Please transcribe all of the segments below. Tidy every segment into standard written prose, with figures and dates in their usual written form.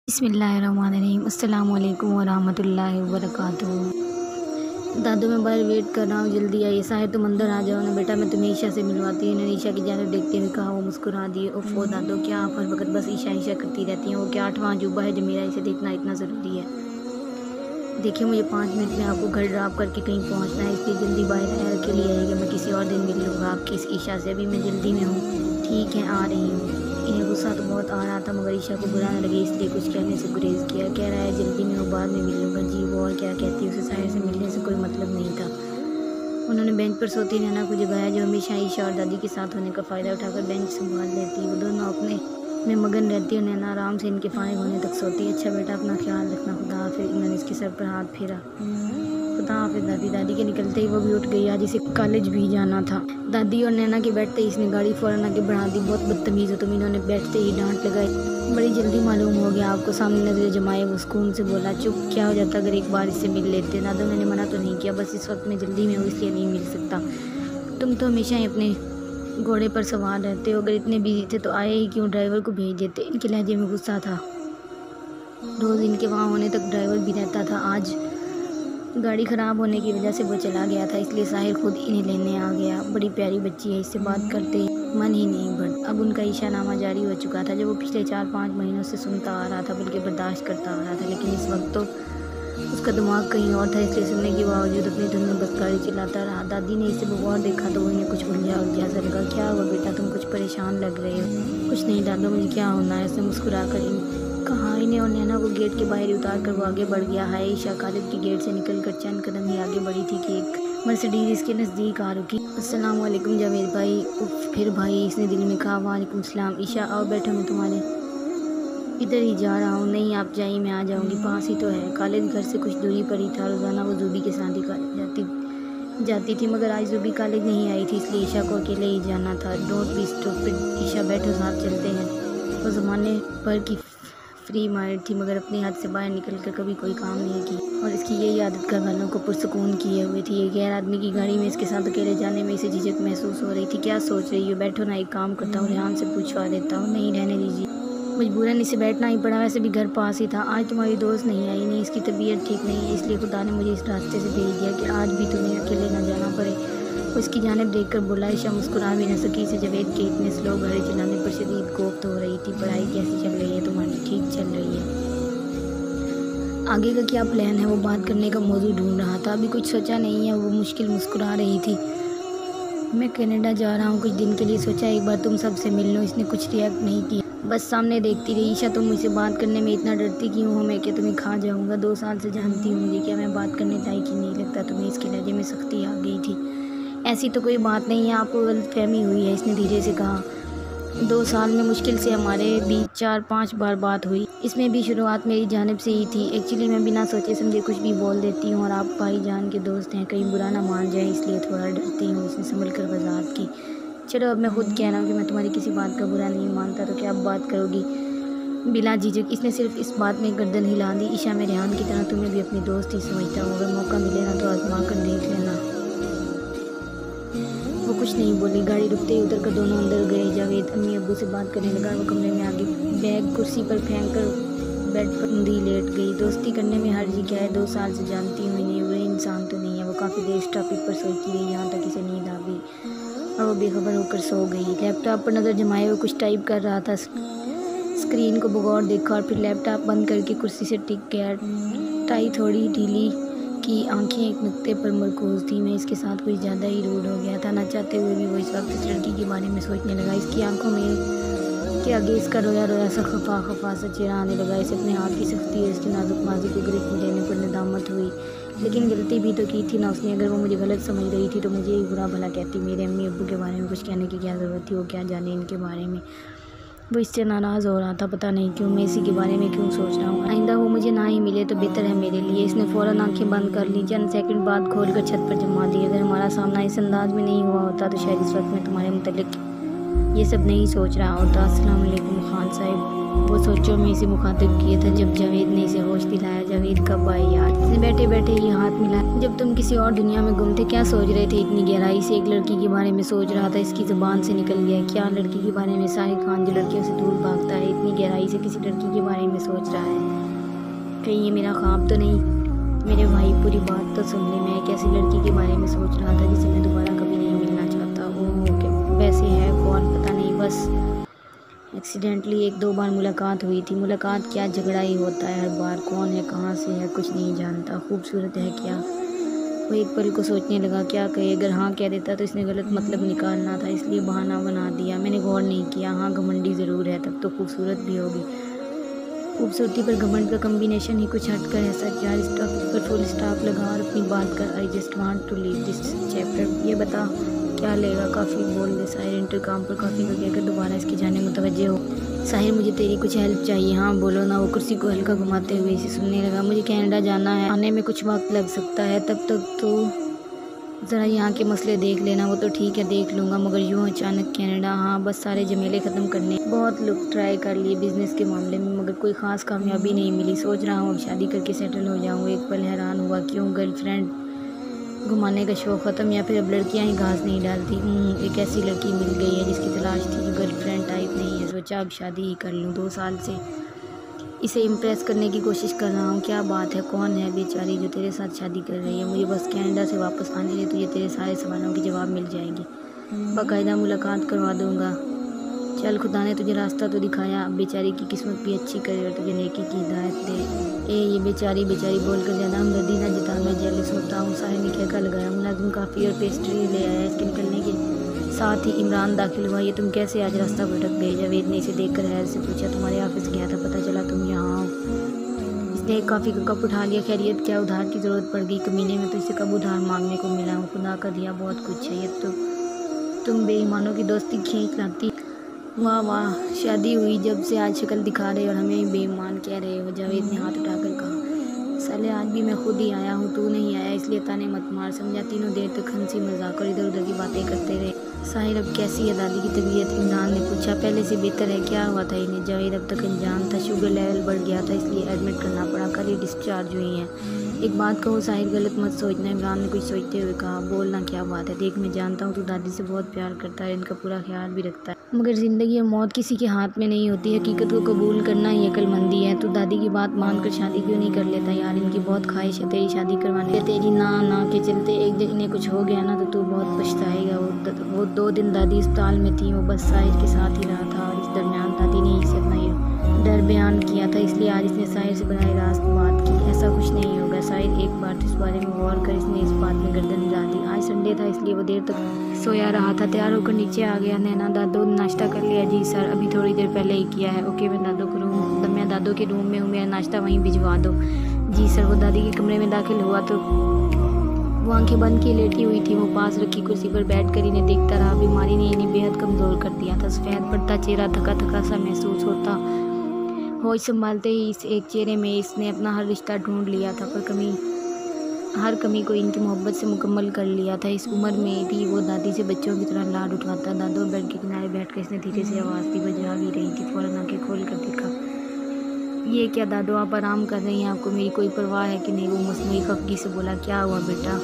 बिस्मिल्लाहिर्रहमानिर्रहीम। अस्सलाम वालेकुम वरहमतुल्लाहि वबरकातुहू। दादू मैं बाहर वेट कर रहा हूँ, जल्दी आइए। साहिर तुम अंदर आ जाओ ना बेटा, मैं तुम्हें ईशा से मिलवाती हूँ। इन्होंने ईशा की जानिब देखते हुए कहा। वो मुस्कुरा दिए। ओफो दादू, क्या आप हर वक्त बस ईशा ईशा करती रहती हैं? वो क्या 8वां अजूबा है जो मेरा इसे देखना इतना ज़रूरी है? देखिए, मुझे 5 मिनट में आपको घर ड्रॉप करके कहीं पहुँचना है, इसलिए जल्दी बाहर आया के लिए आएगा। मैं किसी और दिन मिल लूँगा आपकी इस ईशा से। अभी मैं जल्दी में हूँ। ठीक है, आ रही हूँ। इन्हें गुस्सा तो बहुत आ रहा था, मगर ईशा को बुरा न लगे इसलिए कुछ कहने से गुरेज किया। कह रहा है जल्दी में हूँ, बाद में मिल लूँगा। जी वो और क्या कहती, उसे साहिर से मिलने से कोई मतलब नहीं था। उन्होंने बेंच पर सोती नैना को जगाया, जो हमेशा ईशा और दादी के साथ होने का फ़ायदा उठाकर बेंच संभाल लेती। वो दोनों अपने में मगन रहती और नैना आराम से इनके फारिग होने तक सोती। अच्छा बेटा, अपना ख्याल रखना, खुदा हाफिज़। इन्होंने इसके सर पर हाथ फेरा। खुदा हाफिज़ दादी। दादी के निकलते ही वो भी उठ गई। आज इसे कॉलेज भी जाना था। दादी और नैना के बैठते ही इसने गाड़ी फ़ौरन आगे बढ़ा दी। बहुत बदतमीज़ हो तुम। इन्होंने बैठते ही डांट लगाई। बड़ी जल्दी मालूम हो गया आपको। सामने नजरें जमाए वो सुकून से बोला। चुप, क्या हो जाता अगर एक बार इससे मिल लेते? दादू मैंने मना तो नहीं किया, बस इस वक्त मैं जल्दी में हूँ इसलिए नहीं मिल सकता। तुम तो हमेशा ही अपने घोड़े पर सवार रहते हो। अगर इतने बिजी थे तो आए ही क्यों? ड्राइवर को भेज देते। इनके लहजे में गुस्सा था। रोज़ इनके वहाँ होने तक ड्राइवर भी रहता था। आज गाड़ी ख़राब होने की वजह से वो चला गया था, इसलिए साहिर खुद इन्हें लेने आ गया। बड़ी प्यारी बच्ची है, इससे बात करते मन ही नहीं बढ़। अब उनका ईशानामा जारी हो चुका था, जो वो पिछले 4-5 महीनों से सुनता आ रहा था, बल्कि बर्दाश्त करता आ रहा था। लेकिन इस वक्त तो उसका दिमाग कहीं और था, इसलिए सुनने के बावजूद अपनी धुन में बस गाड़ी चलाता रहा। दादी ने इसे बगौर देखा तो उन्हें कुछ उलझा सा लगा। क्या हुआ बेटा, तुम कुछ परेशान लग रहे हो? कुछ नहीं दादू, मुझे क्या होना है? ऐसे मुस्कुरा कर कहा। इन्हें और नैना को गेट के बाहर उतार कर वो आगे बढ़ गया। हाय ईशा कॉलेज के गेट से निकल कर चंद कदम ही आगे बढ़ी थी कि एक मर्सिडीज इसके नज़दीक आ रुकी। अस्सलाम वालेकुम जावेद भाई। उफ, फिर भाई, इसने दिल में कहा। वालेकुम सलाम। ईशा आओ बैठो, मैं तुम्हारे इधर ही जा रहा हूँ। नहीं आप जाइए, मैं आ जाऊँगी, पास ही तो है। कॉलेज घर से कुछ दूरी पर ही था। रोज़ाना वो ज़ूबी के साथ ही कॉलेज जाती थी, मगर आज ज़ूबी कॉलेज नहीं आई थी, इसलिए ईशा को अकेले ही जाना था। डोंट बी स्टूपिड ईशा, बैठो साथ चलते हैं। वो ज़माने भर की फ्री माइंड थी, मगर अपनी हद से बाहर निकल कर कभी कोई काम नहीं की, और इसकी यही आदत घर वालों को पुरसकून किए हुए थी। ये गैर आदमी की गाड़ी में इसके साथ अकेले जाने में इसे झिझक महसूस हो रही थी। क्या सोच रही हो? बैठो ना, एक काम करता हूँ, रेहान से पूछवा देता हूँ। नहीं, रहने दीजिए, मजबूरन इसे बैठना ही पड़ा। वैसे भी घर पास ही था। आज तुम्हारी दोस्त नहीं आई, नहीं इसकी तबीयत ठीक नहीं है, इसलिए खुदा ने मुझे इस रास्ते से भेज दिया कि आज भी तुम्हें अकेले ना जाना पड़े। उसकी जानिब देखकर बोला। ईशा मुस्कुरा भी न सकी। इसे जावेद के इतने स्लो गाड़ी चलाने पर शदीद कोफ्त हो रही थी। पढ़ाई कैसी चल रही है तुम्हारी? ठीक चल रही है। आगे का क्या प्लान है? वो बात करने का मौजू ढूंढ रहा था। अभी कुछ सोचा नहीं है, वो मुश्किल मुस्कुरा रही थी। मैं कनाडा जा रहा हूँ कुछ दिन के लिए, सोचा एक बार तुम सबसे मिल लो। इसने कुछ रिएक्ट नहीं किया, बस सामने देखती रही। ईशा, तुम मुझसे बात करने में इतना डरती क्यों हो? मैं क्या तुम्हें खा जाऊँगा? 2 साल से जानती हूँ मुझे, क्या मैं बात करने लायक ही नहीं लगता तुम्हें? इसके लहजे में सख्ती आ गई थी। ऐसी तो कोई बात नहीं है, आपको गलतफहमी हुई है, इसने धीरे से कहा। 2 साल में मुश्किल से हमारे बीच 4-5 बार बात हुई, इसमें भी शुरुआत मेरी जानिब से ही थी। एक्चुअली मैं बिना सोचे समझे कुछ भी बोल देती हूँ, और आप भाईजान के दोस्त हैं, कहीं बुरा ना मान जाए, इसलिए थोड़ा डरती हूँ। इसने संभल कर वजाहत की। चलो, अब मैं खुद कह रहा हूँ कि मैं तुम्हारी किसी बात का बुरा नहीं मानता, तो क्या अब बात करोगी? बिला झिझक इसने सिर्फ इस बात में गर्दन हिला दी। ईशा, मैं रेहान की तरह तुम्हें भी अपनी दोस्त ही समझता हूँ, अगर मौका मिले ना तो आजमा कर देख लेना। वो कुछ नहीं बोली। गाड़ी रुकते ही उतर कर दोनों अंदर गए। जावेद अम्मी अब्बू से बात करने लगा। वो कमरे में आगे बैग कुर्सी पर फेंक कर बेड पर ऊंधी लेट गई। दोस्ती करने में हर्ज क्या है? 2 साल से जानती हूँ इन्हें, बुरे इंसान तो नहीं है। वो काफ़ी देर इस टॉपिक पर सोचती रही, यहाँ तक इसे नींद आ गई और वो बेखबर होकर सो गई। लैपटॉप पर नज़र जमाए हुए कुछ टाइप कर रहा था। स्क्रीन को बगौर देखा और फिर लैपटॉप बंद करके कुर्सी से टिक गया। टाई थोड़ी ढीली की, आंखें एक नुक्ते पर मरकूज थी। मैं इसके साथ कुछ ज़्यादा ही रूड हो गया था। ना चाहते हुए भी वो इस वक्त इस लड़की के बारे में सोचने लगा। इसकी आंखों में के आगे इसका रोया रोया सा खफा सा चेहरा आने लगा। इसे अपने हाथ की सख्ती और इसकी नाजुक माजी को गिरफ्त में लेने पर नदामत हुई। लेकिन गलती भी तो की थी ना उसने। अगर वो मुझे गलत समझ रही थी तो मुझे ही बुरा भला कहती। मेरे अम्मी अब्बू के बारे में कुछ कहने की क्या ज़रूरत थी? वो क्या जाने इनके बारे में। वो इससे नाराज़ हो रहा था, पता नहीं क्यों। मैं इसी के बारे में क्यों सोच रहा हूँ? आइंदा वो मुझे ना ही मिले तो बेहतर है मेरे लिए। इसने फ़ौरन आंखें बंद कर ली। चंद सेकंड बाद खोल कर छत पर जमा दी। अगर हमारा सामना इस अंदाज में नहीं हुआ होता तो शायद इस वक्त मैं तुम्हारे मुतल्लिक ये सब नहीं सोच रहा होता। अस्सलाम वालेकुम खान साहब। वो सोचों में इसे मुखातिब किया था जब जावेद ने इसे होश दिलाया। जावेद कब आई याद, इसने बैठे बैठे ये हाथ मिला। जब तुम किसी और दुनिया में गुम थे, क्या सोच रहे थे इतनी गहराई से? एक लड़की के बारे में सोच रहा था, इसकी ज़ुबान से निकल गया। क्या लड़की के बारे में? साहिर खान जो लड़कियों से दूर भागता है, इतनी गहराई से किसी लड़की के बारे में सोच रहा है। कहीं ये मेरा ख्वाब तो नहीं? मेरे भाई पूरी बात तो सुन ले। मैं एक ऐसी लड़की के बारे में सोच रहा था जिसे मैं दोबारा कभी नहीं मिलना चाहता। ओह, वैसे है कौन? पता नहीं, बस एक्सीडेंटली एक दो बार मुलाकात हुई थी। मुलाकात क्या, झगड़ा ही होता है हर बार। कौन है, कहाँ से है, कुछ नहीं जानता। खूबसूरत है क्या? वो एक पल को सोचने लगा क्या कहे। अगर हाँ कह देता तो इसने गलत मतलब निकालना था, इसलिए बहाना बना दिया। मैंने गौर नहीं किया। हाँ, घमंडी ज़रूर है, तब तो खूबसूरत भी होगी। खूबसूरती पर घमंड का कम्बिनेशन ही कुछ हटकर है। सच यार, स्टॉप पर फुल स्टॉप लगा और अपनी बात कर। I just want to leave this chapter. ये बता क्या लेगा? काफ़ी बोल दे। साहिर इंटरकॉम पर काफ़ी को कहकर दोबारा इसके जाने मुतवज्जे हो। साहिर, मुझे तेरी कुछ हेल्प चाहिए। हाँ बोलो ना। वो कुर्सी को हल्का घुमाते हुए इसे सुनने लगा। मुझे कनाडा जाना है, आने में कुछ वक्त लग सकता है। तब तक तो ज़रा यहाँ के मसले देख लेना। वो तो ठीक है, देख लूँगा, मगर यूँ अचानक कनाडा? हाँ, बस सारे झमेले ख़त्म करने। बहुत लोग ट्राई कर लिए बिज़नेस के मामले में, मगर कोई ख़ास कामयाबी नहीं मिली। सोच रहा हूँ अब शादी करके सेटल हो जाऊँ। एक पल हैरान हुआ। क्यों? गर्लफ्रेंड घुमाने का शौक़ ख़त्म, या फिर अब लड़कियाँ ही घास नहीं डालती? एक ऐसी लड़की मिल गई है जिसकी तलाश थी, जो गर्लफ्रेंड टाइप नहीं है। सोचा अब शादी ही कर लूँ। 2 साल से इसे इम्प्रेस करने की कोशिश कर रहा हूँ। क्या बात है? कौन है बेचारी जो तेरे साथ शादी कर रही है? मुझे बस कनाडा से वापस आने दे, तुझे तेरे सारे सवालों के जवाब मिल जाएंगे। बाकायदा मुलाकात करवा दूँगा। चल, खुदा ने तुझे रास्ता तो दिखाया। अब बेचारी की किस्मत भी अच्छी करे और तुझे नेकी की हिदायत दे। ये बेचारी बेचारी बोलकर ज़्यादा हमदर्दी ना जता, मैं जेलस होता हूँ। साहिर ने कहकर लगाया। मुलाजिम काफ़ी और पेस्ट्री ले आया। इसके निकलने के साथ ही इमरान दाखिल हुआ। ये तुम कैसे आज रास्ता भटक गए? जावेद ने इसे देखकर हैर से पूछा। तुम्हारे ऑफिस गया था, पता चला तुम यहाँ हो। इसने एक कॉफ़ी का कप उठा लिया। खैरियत क्या? उधार की ज़रूरत पड़ गई कमीने में, तो इसे कब उधार मांगने को मिला हूँ? खुदा का दिया बहुत कुछ है। ये तो तुम बेईमानों की दोस्ती खींच लाती। वाह वाह, शादी हुई जब से आज शक्ल दिखा रहे और हमें बेईमान कह रहे हो। जावेद ने हाथ उठाकर कहा। साले, आज भी मैं खुद ही आया हूँ, तू नहीं आया, इसलिए ताने मत मार। समझा? तीनों देर तक हंसी मजाक और इधर उधर की बातें करते रहे। साहिर, अब कैसी है दादी की तबीयत? इमरान ने पूछा। पहले से बेहतर है। क्या हुआ था इन्हें? जावेद अब तक अनजान था। शुगर लेवल बढ़ गया था, इसलिए एडमिट करना पड़ा। कल ही डिस्चार्ज हुई हैं। एक बात कहो साहिर, गलत मत सोचना। इमरान ने कुछ सोचते हुए कहा। बोलना, क्या बात है? देख, मैं जानता हूँ तू दादी से बहुत प्यार करता है, इनका पूरा ख्याल भी रखता है, मगर ज़िंदगी और मौत किसी के हाथ में नहीं होती। हकीकत को कबूल करना ही अक्लमंदी है। तू दादी की बात मानकर शादी क्यों नहीं कर लेता यार? इनकी बहुत ख्वाहिश है तेरी शादी करवाने की। तेरी ना के चलते एक दिन इन्हें कुछ हो गया ना तो तू बहुत पछताएगा। वो 2 दिन दादी अस्पताल में थी। वो बस साहिर के साथ ही रहा था और इस दरमियान दादी ने इसे अपना डर बयान किया था, इसलिए आज इसने साहिर से बराह रास्त बात की। ऐसा कुछ नहीं होगा साहिर, एक बार इस बारे में गौर कर। इसने इस बात में गर्दन हिला दी। आज संडे था, इसलिए वो देर तक सोया रहा था। तैयार होकर नीचे आ गया। नैना, दादो नाश्ता कर लिया? जी सर, अभी थोड़ी देर पहले ही किया है। ओके, मैं दादो के रूम में हूँ, मेरा नाश्ता वहीं भिजवा दो। जी सर। वो दादी के कमरे में दाखिल हुआ तो वो आंखें बंद की लेटी हुई थी। वो पास रखी कुर्सी पर बैठकर इन्हें देखता रहा। बीमारी ने इन्हें बेहद कमज़ोर कर दिया था। सफ़ेद पड़ता चेहरा थका थका सा महसूस होता। होश संभालते ही इस एक चेहरे में इसने अपना हर रिश्ता ढूंढ लिया था, पर हर कमी को इनकी मोहब्बत से मुकम्मल कर लिया था। इस उम्र में भी वो दादी से बच्चों की तरह लाड उठाता। दादो बेड के किनारे बैठकर इसने धीरे से आवाज़ दी। वह जाग ही रही थी। फ़ौरन आंखें खोल कर देखा। ये क्या दादो, आप आराम कर रही हैं? आपको मेरी कोई परवाह है कि नहीं? वो मसनूई खफगी से बोला। क्या हुआ बेटा?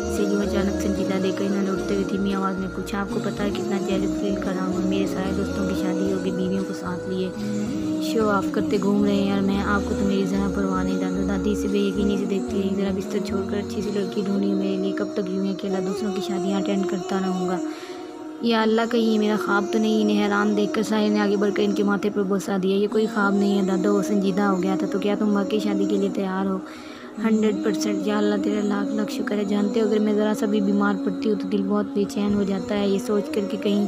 इसे यूँ अचानक संजीदा देकर इन्होंने उठते हुए धीमी आवाज़ में पूछा। आपको पता है कितना जेलस फील कर रहा हूँ? मेरे सारे दोस्तों की शादी होगी, बीवियों को साथ लिए शो ऑफ करते घूम रहे हैं, और मैं आपको तो मेरी ज़रा परवाह नहीं। दादो दादी से बेयकीनी से देखती रही। ज़रा बिस्तर छोड़कर अच्छी सी लड़की ढूंढी मेरे लिए। कब तक यूँ अकेला दूसरों की शादियाँ अटेंड करता रहूँगा? या अल्लाह, कहीं ये मेरा ख्वाब तो नहीं? इन्हें हैरान देखकर साहिर ने आगे बढ़कर इनके माथे पर बोसा दिया। ये कोई ख्वाब नहीं है दादो, वो संजीदा हो गया था। तो क्या तुम वाकई शादी के लिए तैयार हो? 100%। या अल्लाह, तेरा लाख लाख शुक्र है। जानते हो, अगर मैं ज़रा सा भी बीमार पड़ती हूँ तो दिल बहुत बेचैन हो जाता है, ये सोच कर कि कहीं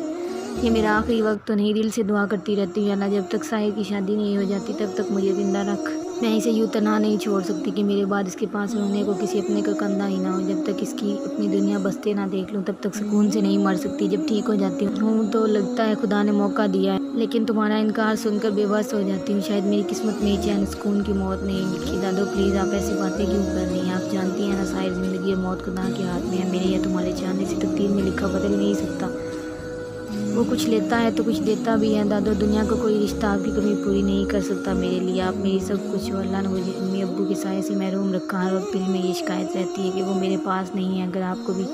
ये मेरा आखिरी वक्त तो नहीं। दिल से दुआ करती रहती हूँ, अल्लाह जब तक साहिर की शादी नहीं हो जाती तब तक मुझे ज़िंदा रख। मैं इसे यूँ तनहा नहीं छोड़ सकती कि मेरे बाद इसके पास रहने को किसी अपने का कंधा ही ना हो। जब तक इसकी अपनी दुनिया बसते ना देख लूँ तब तक सुकून से नहीं मर सकती। जब ठीक हो जाती हूँ तो लगता है खुदा ने मौका दिया है, लेकिन तुम्हारा इनकार सुनकर बेबस हो जाती हूँ। शायद मेरी किस्मत में चैन सुकून की मौत नहीं लिखी। दादो प्लीज़, आप ऐसी बातें क्यों कर रही हैं? आप जानती हैं ना साहिर, ज़िंदगी और मौत खुदा के हाथ में है। मेरे या तुम्हारे चाहने से तकदीर में लिखा बदल नहीं सकता। वो कुछ लेता है तो कुछ देता भी है। दादो, दुनिया को कोई रिश्ता आपकी कमी पूरी नहीं कर सकता मेरे लिए। आप मेरी सब कुछ हो। अल्लाह ने मुझे अम्मी अब्बू के साए से महरूम रखा है और दिल में ये शिकायत रहती है कि वो मेरे पास नहीं है। अगर आपको भी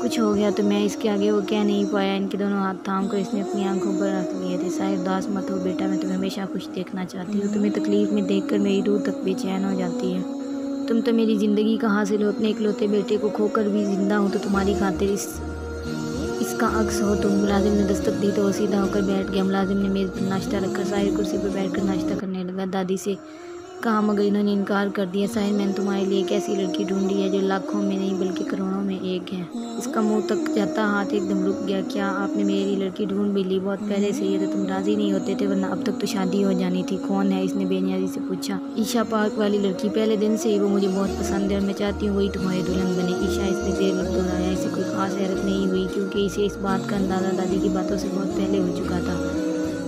कुछ हो गया तो मैं इसके आगे वो कह नहीं पाया। इनके दोनों हाथ थाम कर इसने अपनी आंखों पर रख लिए थे। साहिर, उदास मत हो बेटा, मैं तुम्हें हमेशा खुश देखना चाहती हूँ। तुम्हें तकलीफ़ में देखकर मेरी रूह तक बेचैन हो जाती है। तुम तो मेरी ज़िंदगी का हासिल हो। अपने इकलौते बेटे को खोकर भी ज़िंदा हूँ तो तुम्हारी खातिर इसका अक्स हो तुम। मुलाजिम ने दस्तक दी तो वो सीधा होकर बैठ गया। मुलाजिम ने मेज़ पर नाश्ता रखा। साहिर कुर्सी पर बैठकर नाश्ता करने लगा। दादी से कहा मगर इन्होंने इनकार कर दिया। साहिर, मैंने तुम्हारे लिए एक ऐसी लड़की ढूंढी है जो लाखों में नहीं बल्कि करोड़ों में एक है। इसका मुंह तक जाता हाथ एकदम रुक गया। क्या आपने मेरी लड़की ढूंढ भी ली? बहुत पहले से। ये तो तुम राज़ी नहीं होते थे, वरना अब तक तो शादी हो जानी थी। कौन है? इसने बेनियाजी से पूछा। ईशा पार्क वाली लड़की। पहले दिन से ही वो मुझे बहुत पसंद है और मैं चाहती हूँ वही तुम्हारी दुल्हन बने। ईशा इसने देर दोहराया। इसे कोई खास हैरत नहीं हुई क्योंकि इसे इस बात का अंदाज़ा दादी की बातों से बहुत पहले हो चुका था।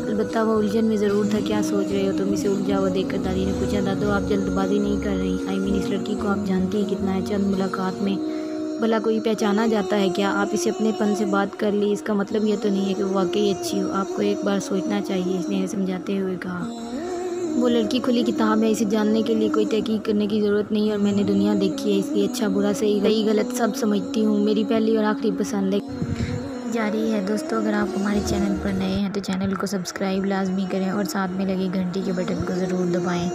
अलबत्ता वो उलझन में ज़रूर था। क्या सोच रहे हो तुम? इसे उलझा हुआ देखकर दादी ने पूछा। दादो, आप जल्दबाजी नहीं कर रही? आई मीन, इस लड़की को आप जानती हैं कितना है? चंद मुलाकात में भला कोई पहचाना जाता है क्या? आप इसे अपनेपन से बात कर ली, इसका मतलब ये तो नहीं है कि वो वाकई अच्छी हो। आपको एक बार सोचना चाहिए, इसने समझाते हुए कहा। वो लड़की खुली किताब है। इसे जानने के लिए कोई तहकीक करने की ज़रूरत नहीं है और मैंने दुनिया देखी है। इसकी अच्छा बुरा सही गलत सब समझती हूँ। मेरी पहली और आखिरी पसंद है जारी है। दोस्तों, अगर आप हमारे चैनल पर नए हैं तो चैनल को सब्सक्राइब लाजमी करें और साथ में लगी घंटी के बटन को ज़रूर दबाएं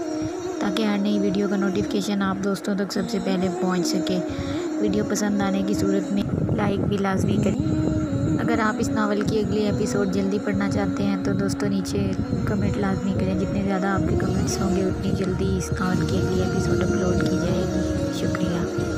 ताकि हर नई वीडियो का नोटिफिकेशन आप दोस्तों तक सबसे पहले पहुंच सके। वीडियो पसंद आने की सूरत में लाइक भी लाजमी करें। अगर आप इस नावल की अगली एपिसोड जल्दी पढ़ना चाहते हैं तो दोस्तों नीचे कमेंट लाजमी करें। जितने ज़्यादा आपके कमेंट्स होंगे उतनी जल्दी इस नावल की अगली एपिसोड अपलोड की जाएगी। शुक्रिया।